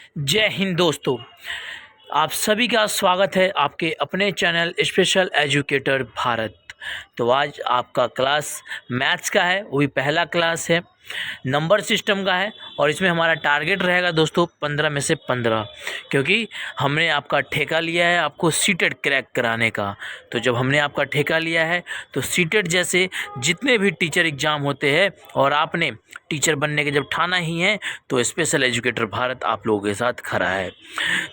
जय हिंद दोस्तों। आप सभी का स्वागत है आपके अपने चैनल स्पेशल एजुकेटर भारत। तो आज आपका क्लास मैथ्स का है, वो भी पहला क्लास है, नंबर सिस्टम का है। और इसमें हमारा टारगेट रहेगा दोस्तों 15 में से 15, क्योंकि हमने आपका ठेका लिया है आपको सीटेट क्रैक कराने का। तो जब हमने आपका ठेका लिया है तो सीटेट जैसे जितने भी टीचर एग्ज़ाम होते हैं और आपने टीचर बनने के जब ठाना ही है तो स्पेशल एजुकेटर भारत आप लोगों के साथ खड़ा है।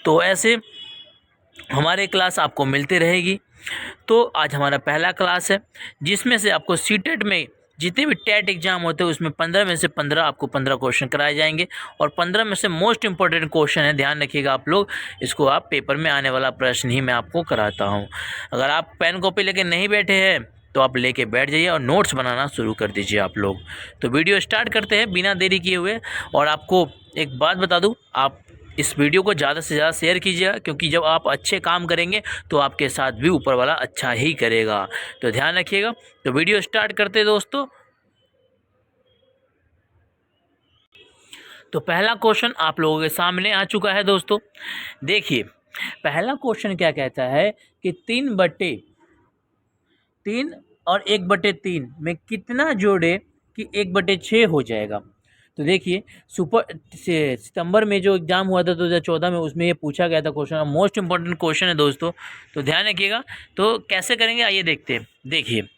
तो ऐसे हमारे क्लास आपको मिलते रहेगी। तो आज हमारा पहला क्लास है जिसमें से आपको सीटेट में जितने भी टेट एग्जाम होते हैं उसमें 15 में से 15 आपको 15 क्वेश्चन कराए जाएंगे। और 15 में से मोस्ट इंपॉर्टेंट क्वेश्चन है, ध्यान रखिएगा आप लोग, इसको आप पेपर में आने वाला प्रश्न ही मैं आपको कराता हूँ। अगर आप पेन कॉपी लेके नहीं बैठे हैं तो आप लेके बैठ जाइए और नोट्स बनाना शुरू कर दीजिए आप लोग। तो वीडियो स्टार्ट करते हैं बिना देरी किए हुए। और आपको एक बात बता दूँ, आप इस वीडियो को ज़्यादा से ज़्यादा शेयर कीजिएगा, क्योंकि जब आप अच्छे काम करेंगे तो आपके साथ भी ऊपर वाला अच्छा ही करेगा। तो ध्यान रखिएगा। तो वीडियो स्टार्ट करते हैं दोस्तों। तो पहला क्वेश्चन आप लोगों के सामने आ चुका है दोस्तों। देखिए पहला क्वेश्चन क्या कहता है कि 3/3 और 1/3 में कितना जोड़े कि 1/6 हो जाएगा। तो देखिए सितंबर में जो एग्ज़ाम हुआ था 2014 में, उसमें ये पूछा गया था क्वेश्चन, मोस्ट इंपॉर्टेंट क्वेश्चन है दोस्तों। तो ध्यान रखिएगा। तो कैसे करेंगे आइए देखते हैं। देखिए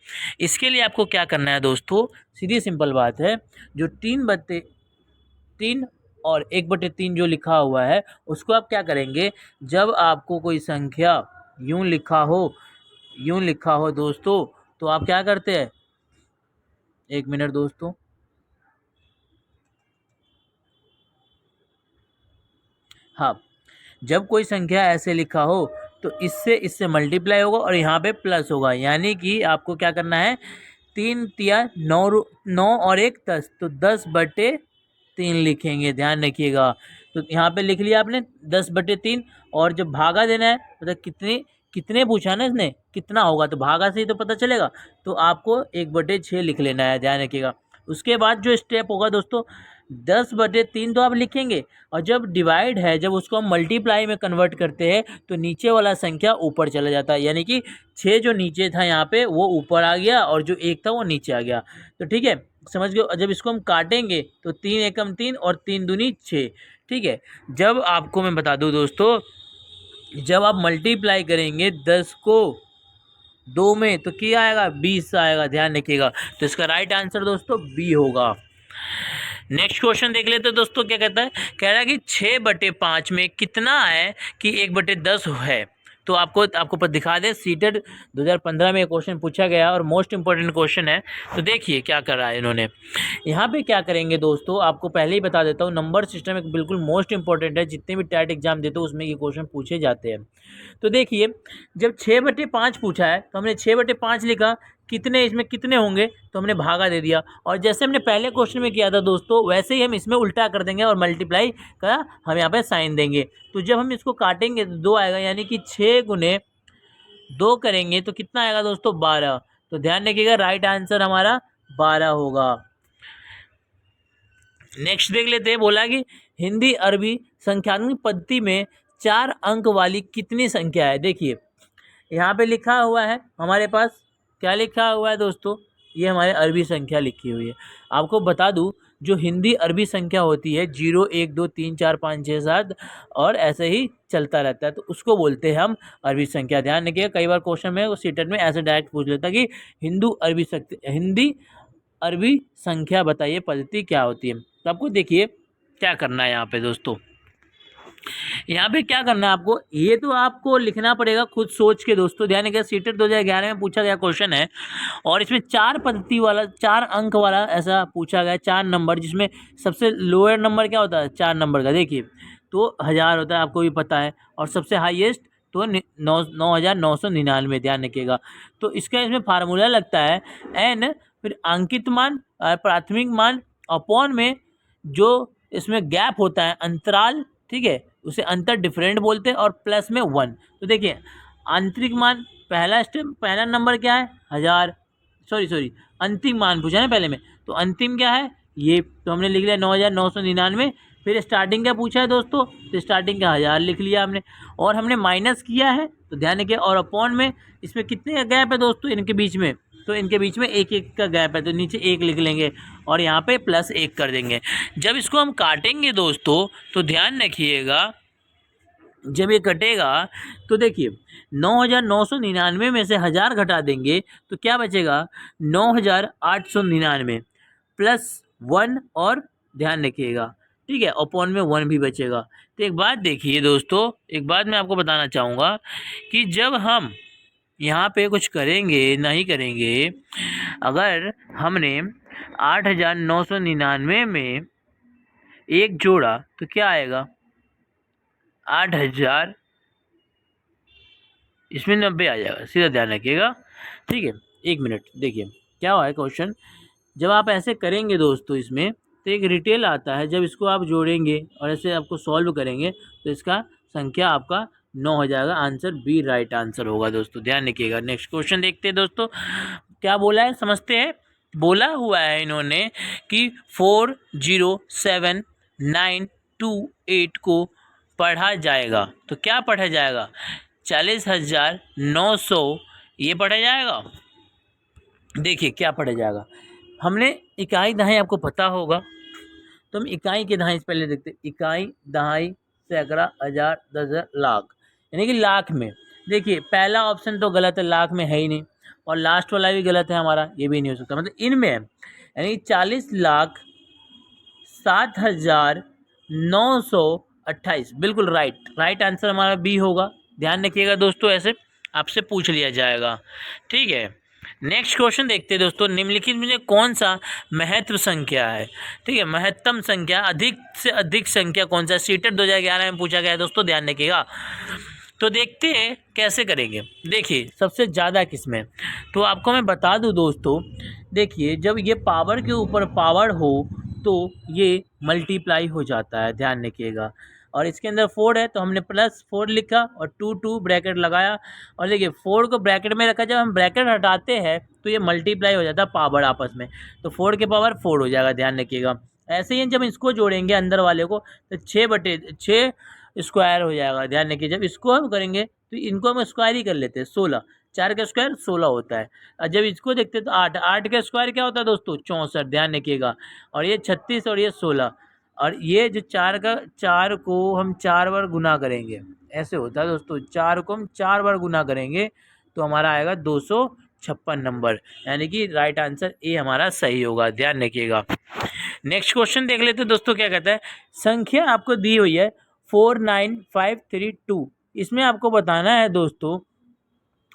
इसके लिए आपको क्या करना है दोस्तों, सीधी सिंपल बात है। जो 3/3 और 1/3 जो लिखा हुआ है उसको आप क्या करेंगे, जब आपको कोई संख्या यूं लिखा हो दोस्तों, तो आप क्या करते हैं, एक मिनट दोस्तों, हाँ, जब कोई संख्या ऐसे लिखा हो तो इससे मल्टीप्लाई होगा और यहाँ पे प्लस होगा। यानी कि आपको क्या करना है, 3 तिया 9 9 और 1 10, तो 10/3 लिखेंगे। ध्यान रखिएगा। तो यहाँ पे लिख लिया आपने 10/3। और जब भागा देना है, मतलब कितने पूछा ना इसने, कितना होगा, तो भागा से ही तो पता चलेगा। तो आपको 1/6 लिख लेना है, ध्यान रखिएगा। उसके बाद जो स्टेप होगा दोस्तों, 10/3 तो आप लिखेंगे, और जब डिवाइड है, जब उसको हम मल्टीप्लाई में कन्वर्ट करते हैं तो नीचे वाला संख्या ऊपर चला जाता है। यानी कि 6 जो नीचे था यहाँ पे वो ऊपर आ गया और जो 1 था वो नीचे आ गया। तो ठीक है, समझ गए। जब इसको हम काटेंगे तो 3 एकम 3 और 3 दूनी 6। ठीक है, जब आपको मैं बता दूं दोस्तों, जब आप मल्टीप्लाई करेंगे 10 को 2 में तो क्या आएगा, 20 आएगा। ध्यान रखिएगा। तो इसका राइट आंसर दोस्तों बी होगा। नेक्स्ट क्वेश्चन देख लेते हैं दोस्तों। क्या कहता है, कह रहा है कि 6/5 में कितना है कि 1/10 है। तो आपको पर दिखा दे, सीटेट 2015 में ये क्वेश्चन पूछा गया और मोस्ट इंपॉर्टेंट क्वेश्चन है। तो देखिए क्या कर रहा है इन्होंने। यहाँ पे क्या करेंगे दोस्तों, आपको पहले ही बता देता हूँ, नंबर सिस्टम एक बिल्कुल मोस्ट इंपॉर्टेंट है। जितने भी टेट एग्जाम देते हो उसमें ये क्वेश्चन पूछे जाते हैं। तो देखिए जब 6/5 पूछा है तो हमने 6/5 लिखा, कितने इसमें कितने होंगे, तो हमने भागा दे दिया। और जैसे हमने पहले क्वेश्चन में किया था दोस्तों, वैसे ही हम इसमें उल्टा कर देंगे और मल्टीप्लाई का हम यहाँ पे साइन देंगे। तो जब हम इसको काटेंगे तो 2 आएगा, यानी कि 6 गुने 2 करेंगे तो कितना आएगा दोस्तों, 12। तो ध्यान रखिएगा, राइट आंसर हमारा 12 होगा। नेक्स्ट देख लेते हैं। बोला कि हिंदी अरबी संख्यात्मक पद्धति में 4 अंक वाली कितनी संख्या है। देखिए यहाँ पे लिखा हुआ है हमारे पास, क्या लिखा हुआ है दोस्तों, ये हमारे अरबी संख्या लिखी हुई है। आपको बता दूं, जो हिंदी अरबी संख्या होती है 0 1 2 3 4 5 6 7 और ऐसे ही चलता रहता है, तो उसको बोलते हैं हम अरबी संख्या। ध्यान रखिएगा, कई बार क्वेश्चन में सीटेट में ऐसे डायरेक्ट पूछ लेता है कि हिंदी अरबी संख्या बताइए पद्धति क्या होती है। तो आपको देखिए क्या करना है यहाँ पे दोस्तों, यहाँ पे क्या करना है आपको, ये तो आपको लिखना पड़ेगा खुद सोच के दोस्तों। ध्यान रखिएगा, सीटेट 2011 में पूछा गया क्वेश्चन है और इसमें 4 पद्धति वाला 4 अंक वाला ऐसा पूछा गया, 4 नंबर, जिसमें सबसे लोअर नंबर क्या होता है 4 नंबर का, देखिए तो 1000 होता है, आपको भी पता है, और सबसे हाईएस्ट तो 9,999। ध्यान रखिएगा। तो इसमें फार्मूला लगता है एन, फिर अंकित मान, प्राथमिक मान, अपॉन में जो इसमें गैप होता है अंतराल, ठीक है, उसे अंतर डिफरेंट बोलते हैं, और प्लस में 1। तो देखिए आंतरिक मान, पहला स्टेप, पहला नंबर क्या है 1000, सॉरी अंतिम मान पूछा ना पहले में, तो अंतिम क्या है ये, तो हमने लिख लिया 9,999 फिर स्टार्टिंग का पूछा है दोस्तों, तो स्टार्टिंग का 1000 लिख लिया हमने, और हमने माइनस किया है तो ध्यान रखिए, और अपॉन में इसमें कितने का गैप है दोस्तों इनके बीच में, तो इनके बीच में 1 का गैप है, तो नीचे 1 लिख लेंगे और यहाँ पे +1 कर देंगे। जब इसको हम काटेंगे दोस्तों तो ध्यान रखिएगा, जब ये कटेगा तो देखिए 9999 में से 1000 घटा देंगे तो क्या बचेगा, 9899 +1, और ध्यान रखिएगा ठीक है, अपॉन में 1 भी बचेगा। तो एक बात देखिए दोस्तों, एक बात मैं आपको बताना चाहूँगा कि जब हम यहाँ पे कुछ करेंगे नहीं करेंगे, अगर हमने 8999 में 1 जोड़ा तो क्या आएगा, 8000, इसमें 90 आ जाएगा, सीधा ध्यान रखिएगा ठीक है। 1 मिनट देखिए क्या हुआ है क्वेश्चन, जब आप ऐसे करेंगे दोस्तों इसमें तो एक रिटेल आता है, जब इसको आप जोड़ेंगे और ऐसे आपको सॉल्व करेंगे तो इसका संख्या आपका 9 हो जाएगा, आंसर बी राइट आंसर होगा दोस्तों, ध्यान रखिएगा। नेक्स्ट क्वेश्चन देखते हैं दोस्तों, क्या बोला है समझते हैं। बोला हुआ है इन्होंने कि 407,928 को पढ़ा जाएगा, तो क्या पढ़ा जाएगा, 40,900 ये पढ़ा जाएगा। देखिए क्या पढ़ा जाएगा, हमने इकाई दहाई आपको पता होगा, तो हम इकाई के दहाई से पहले देखते हैं, इकाई दहाई सैकड़ा हज़ार दस हज़ार लाख, यानी कि लाख में। देखिए पहला ऑप्शन तो गलत है, लाख में है ही नहीं, और लास्ट वाला भी गलत है हमारा, ये भी नहीं हो सकता, मतलब इनमें है, यानी 40,07,928 बिल्कुल राइट आंसर हमारा बी होगा। ध्यान रखिएगा दोस्तों, ऐसे आपसे पूछ लिया जाएगा ठीक है। नेक्स्ट क्वेश्चन देखते हैं दोस्तों, निम्नलिखित में कौन सा महत्व संख्या है, ठीक है, महत्तम संख्या, अधिक से अधिक संख्या कौन सा, सीटेट 2011 में पूछा गया है दोस्तों, ध्यान रखिएगा। तो देखते हैं कैसे करेंगे। देखिए सबसे ज़्यादा किसमें, तो आपको मैं बता दूं दोस्तों, देखिए जब ये पावर के ऊपर पावर हो तो ये मल्टीप्लाई हो जाता है, ध्यान रखिएगा। और इसके अंदर 4 है तो हमने +4 लिखा और 2 ब्रैकेट लगाया, और देखिए 4 को ब्रैकेट में रखा, जब हम ब्रैकेट हटाते हैं तो ये मल्टीप्लाई हो जाता है पावर आपस में, तो 4 के पावर 4 हो जाएगा, ध्यान रखिएगा। ऐसे ही जब इसको जोड़ेंगे अंदर वाले को तो 6/6 स्क्वायर हो जाएगा, ध्यान रखिए। जब इसको हम करेंगे तो इनको हम स्क्वायर ही कर लेते हैं, 16, 4 का स्क्वायर 16 होता है। और जब इसको देखते हैं तो 8 का स्क्वायर क्या होता है दोस्तों, 64, ध्यान रखिएगा। और ये 36 और ये 16, और ये जो 4 को हम 4 बार गुना करेंगे, ऐसे होता है दोस्तों, 4 को हम 4 बार गुना करेंगे तो हमारा आएगा 256 नंबर, यानी कि राइट आंसर ए हमारा सही होगा, ध्यान रखिएगा। नेक्स्ट क्वेश्चन देख लेते हैं दोस्तों, क्या कहता है, संख्या आपको दी हुई है 49532, इसमें आपको बताना है दोस्तों,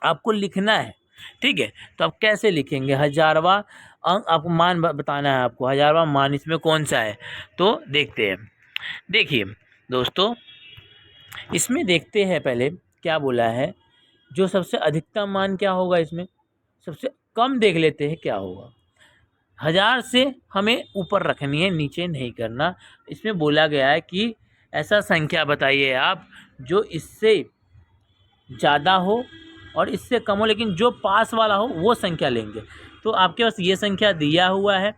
आपको लिखना है ठीक है। तो आप कैसे लिखेंगे, हजारवा अंक आपको मान बताना है, आपको हजारवा मान इसमें कौन सा है, तो देखते हैं। देखिए दोस्तों इसमें देखते हैं पहले क्या बोला है, जो सबसे अधिकतम मान क्या होगा, इसमें सबसे कम देख लेते हैं क्या होगा। 1000 से हमें ऊपर रखनी है, नीचे नहीं करना। इसमें बोला गया है कि ऐसा संख्या बताइए आप जो इससे ज़्यादा हो और इससे कम हो, लेकिन जो पास वाला हो वो संख्या लेंगे। तो आपके पास ये संख्या दिया हुआ है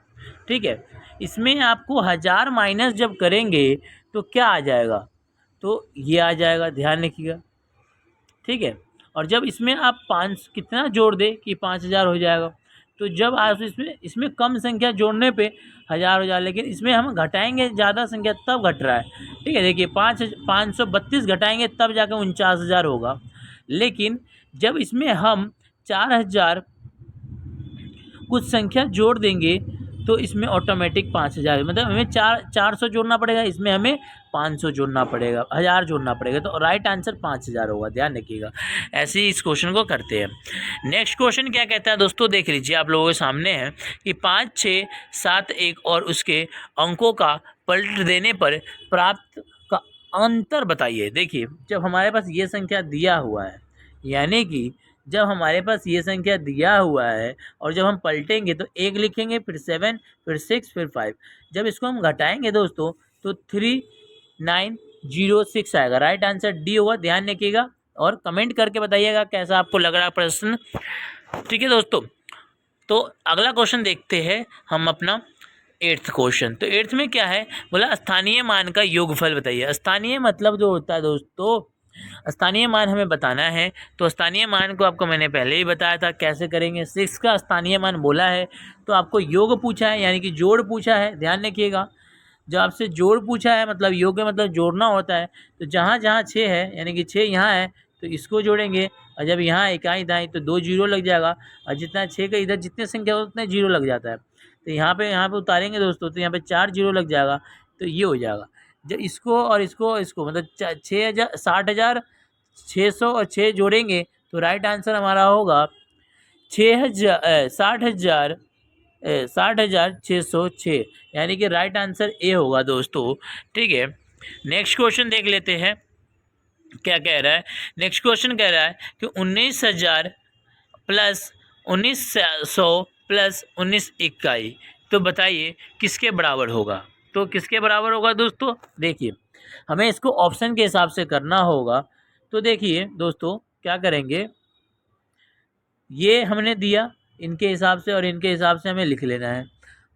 ठीक है, इसमें आपको 1000 माइनस जब करेंगे तो क्या आ जाएगा, तो ये आ जाएगा, ध्यान रखिएगा ठीक है। और जब इसमें आप 5 कितना जोड़ दे कि 5000 हो जाएगा, तो जब आप इसमें कम संख्या जोड़ने पे 1000 हो जाए, लेकिन इसमें हम घटाएंगे ज़्यादा संख्या तब घट रहा है ठीक है। देखिए 532 घटाएंगे तब जाकर 49,000 होगा, लेकिन जब इसमें हम 4000 कुछ संख्या जोड़ देंगे तो इसमें ऑटोमेटिक 5000, मतलब हमें 400 जोड़ना पड़ेगा, इसमें हमें 500 जोड़ना पड़ेगा, 1000 जोड़ना पड़ेगा, तो राइट आंसर 5000 होगा, ध्यान रखिएगा। ऐसे ही इस क्वेश्चन को करते हैं। नेक्स्ट क्वेश्चन क्या कहता है दोस्तों, देख लीजिए आप लोगों के सामने है कि 5, 6, 7, 1 और उसके अंकों का पलट देने पर प्राप्त का अंतर बताइए। देखिए जब हमारे पास ये संख्या दिया हुआ है, यानी कि जब हमारे पास ये संख्या दिया हुआ है और जब हम पलटेंगे तो 1 लिखेंगे, फिर 7, फिर 6, फिर 5, जब इसको हम घटाएंगे दोस्तों तो 3906 आएगा, राइट आंसर डी होगा, ध्यान रखिएगा। और कमेंट करके बताइएगा कैसा आपको लग रहा है प्रश्न, ठीक है दोस्तों। तो अगला क्वेश्चन देखते हैं हम अपना, एट्थ क्वेश्चन। तो एट्थ में क्या है, बोला स्थानीय मान का योगफल बताइए। स्थानीय मतलब जो होता है दोस्तों, स्थानीय मान हमें बताना है। तो स्थानीय मान को आपको मैंने पहले ही बताया था कैसे करेंगे। 6 का स्थानीय मान बोला है तो आपको योग पूछा है, यानी कि जोड़ पूछा है। ध्यान रखिएगा, जब आपसे जोड़ पूछा है मतलब योग मतलब जोड़ना होता है। तो जहाँ जहाँ 6 है, यानी कि 6 यहाँ है तो इसको जोड़ेंगे, और जब यहाँ इकाई दाई तो 2 जीरो लग जाएगा, और जितना 6 का इधर जितने संख्या हो उतने जीरो लग जाता है। तो यहाँ पे उतारेंगे दोस्तों, तो यहाँ पे 4 जीरो लग जाएगा, तो ये हो जाएगा। जब इसको और इसको मतलब 6,000 60,600 और 6 जोड़ेंगे तो राइट आंसर हमारा होगा 60,606, यानी कि राइट आंसर ए होगा दोस्तों। ठीक है, नेक्स्ट क्वेश्चन देख लेते हैं क्या कह रहा है। नेक्स्ट क्वेश्चन कह रहा है कि 19,000 प्लस 1900 प्लस 19 इकाई, तो बताइए किसके बराबर होगा। तो किसके बराबर होगा दोस्तों, देखिए हमें इसको ऑप्शन के हिसाब से करना होगा। तो देखिए दोस्तों क्या करेंगे, ये हमने दिया इनके हिसाब से और इनके हिसाब से हमें लिख लेना है,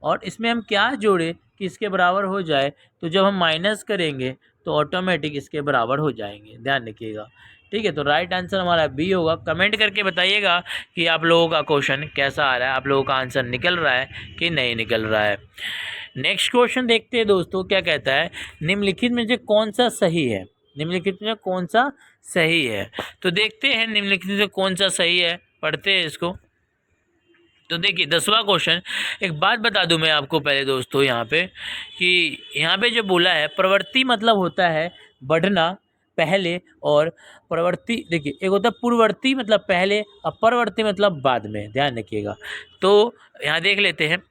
और इसमें हम क्या जोड़े कि इसके बराबर हो जाए। तो जब हम माइनस करेंगे तो ऑटोमेटिक इसके बराबर हो जाएंगे, ध्यान रखिएगा। ठीक है, तो राइट आंसर हमारा बी होगा। कमेंट करके बताइएगा कि आप लोगों का क्वेश्चन कैसा आ रहा है, आप लोगों का आंसर निकल रहा है कि नहीं निकल रहा है। नेक्स्ट क्वेश्चन देखते हैं दोस्तों क्या कहता है, निम्नलिखित में से कौन सा सही है। निम्नलिखित में कौन सा सही है, तो देखते हैं निम्नलिखित में से कौन सा सही है, पढ़ते हैं इसको। तो देखिए 10वां क्वेश्चन, एक बात बता दूं मैं आपको पहले दोस्तों यहाँ पे, कि यहाँ पे जो बोला है प्रवृत्ति मतलब होता है बढ़ना पहले, और प्रवृत्ति देखिए एक होता है पूर्ववर्ती मतलब पहले और परवर्ती मतलब बाद में, ध्यान रखिएगा। तो यहाँ देख लेते हैं,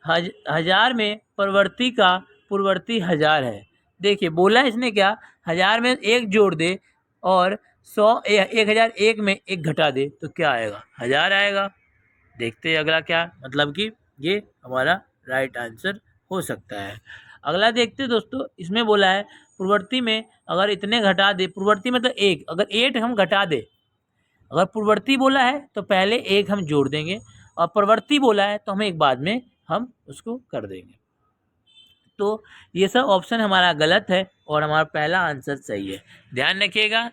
हजार में प्रवृत्ति का पूर्ववर्ती 1000 है। देखिए बोला इसने क्या, 1000 में एक जोड़ दे और 1001 में एक घटा दे तो क्या आएगा, 1000 आएगा। देखते हैं अगला क्या, मतलब कि ये हमारा राइट आंसर हो सकता है। अगला देखते हैं दोस्तों, इसमें बोला है पूर्ववर्ती में अगर इतने घटा दे, पूर्ववर्ती मतलब एक, अगर 8 हम घटा दे, अगर पूर्ववर्ती बोला है तो पहले एक हम जोड़ देंगे, और प्रवर्ती बोला है तो हम एक बाद में हम उसको कर देंगे। तो ये सब ऑप्शन हमारा गलत है और हमारा पहला आंसर सही है। ध्यान रखिएगा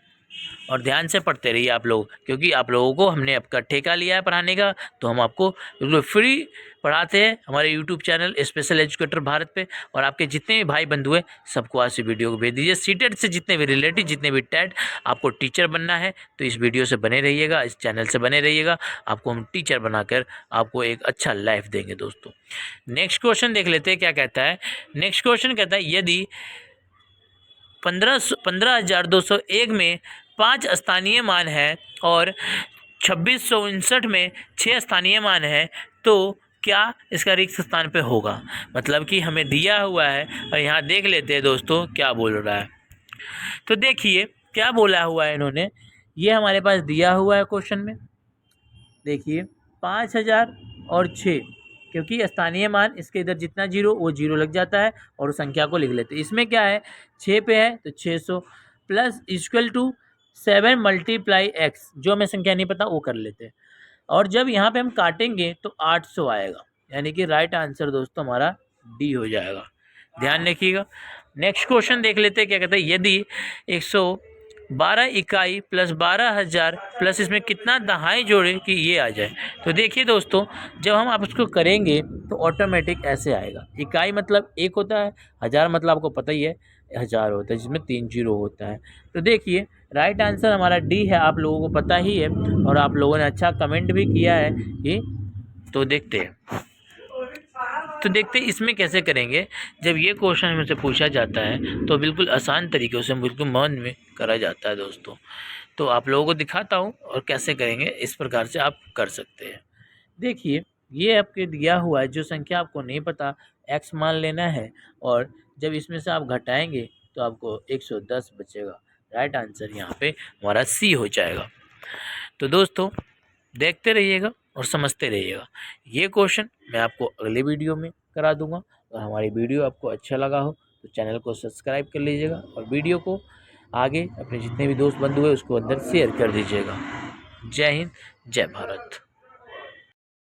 और ध्यान से पढ़ते रहिए आप लोग, क्योंकि आप लोगों को हमने आपका ठेका लिया है पढ़ाने का, तो हम आपको बिल्कुल फ्री पढ़ाते हैं हमारे YouTube channel special educator Bharat पे। और आपके जितने भी भाई बंधु हैं सबको आज से वीडियो को भेज दीजिए। सीटेट से जितने भी रिलेटिव, जितने भी टेट आपको टीचर बनना है तो इस वीडियो से बने रहिएगा, इस चैनल से बने रहिएगा, आपको हम टीचर बनाकर आपको एक अच्छा लाइफ देंगे दोस्तों। नेक्स्ट क्वेश्चन देख लेते हैं क्या कहता है। नेक्स्ट क्वेश्चन कहता है यदि 15,201 में 5 स्थानीय मान है और 2659 में 6 स्थानीय मान है, तो क्या इसका रिक्त स्थान पे होगा। मतलब कि हमें दिया हुआ है और यहाँ देख लेते हैं दोस्तों क्या बोल रहा है। तो देखिए क्या बोला हुआ है इन्होंने, ये हमारे पास दिया हुआ है क्वेश्चन में। देखिए 5000 और 6, क्योंकि स्थानीय मान इसके इधर जितना जीरो वो जीरो लग जाता है और उस संख्या को लिख लेते हैं। इसमें क्या है 6 पे है तो 600 plus equal to 7 multiply x, जो हमें संख्या नहीं पता वो कर लेते हैं, और जब यहाँ पे हम काटेंगे तो 800 आएगा, यानी कि राइट आंसर दोस्तों हमारा डी हो जाएगा। ध्यान रखिएगा। नेक्स्ट क्वेश्चन देख लेते हैं क्या कहते हैं, यदि 112 इकाई प्लस 12,000 प्लस इसमें कितना दहाई जोड़े कि ये आ जाए। तो देखिए दोस्तों जब हम आप उसको करेंगे तो ऑटोमेटिक ऐसे आएगा। इकाई मतलब एक होता है, 1000 मतलब आपको पता ही है 1000 होता है, जिसमें 3 जीरो होता है। तो देखिए राइट आंसर हमारा डी है, आप लोगों को पता ही है और आप लोगों ने अच्छा कमेंट भी किया है कि, तो देखते हैं इसमें कैसे करेंगे। जब ये क्वेश्चन मुझसे पूछा जाता है तो बिल्कुल आसान तरीक़े से बिल्कुल मन में करा जाता है दोस्तों। तो आप लोगों को दिखाता हूँ और कैसे करेंगे, इस प्रकार से आप कर सकते हैं। देखिए ये आपके दिया हुआ है, जो संख्या आपको नहीं पता x मान लेना है, और जब इसमें से आप घटाएंगे तो आपको 110 बचेगा। राइट आंसर यहाँ पे हमारा सी हो जाएगा। तो दोस्तों देखते रहिएगा और समझते रहिएगा। ये क्वेश्चन मैं आपको अगले वीडियो में करा दूंगा। और हमारी वीडियो आपको अच्छा लगा हो तो चैनल को सब्सक्राइब कर लीजिएगा और वीडियो को आगे अपने जितने भी दोस्त बंधु हैं उसको अंदर शेयर कर दीजिएगा। जय हिंद, जय भारत।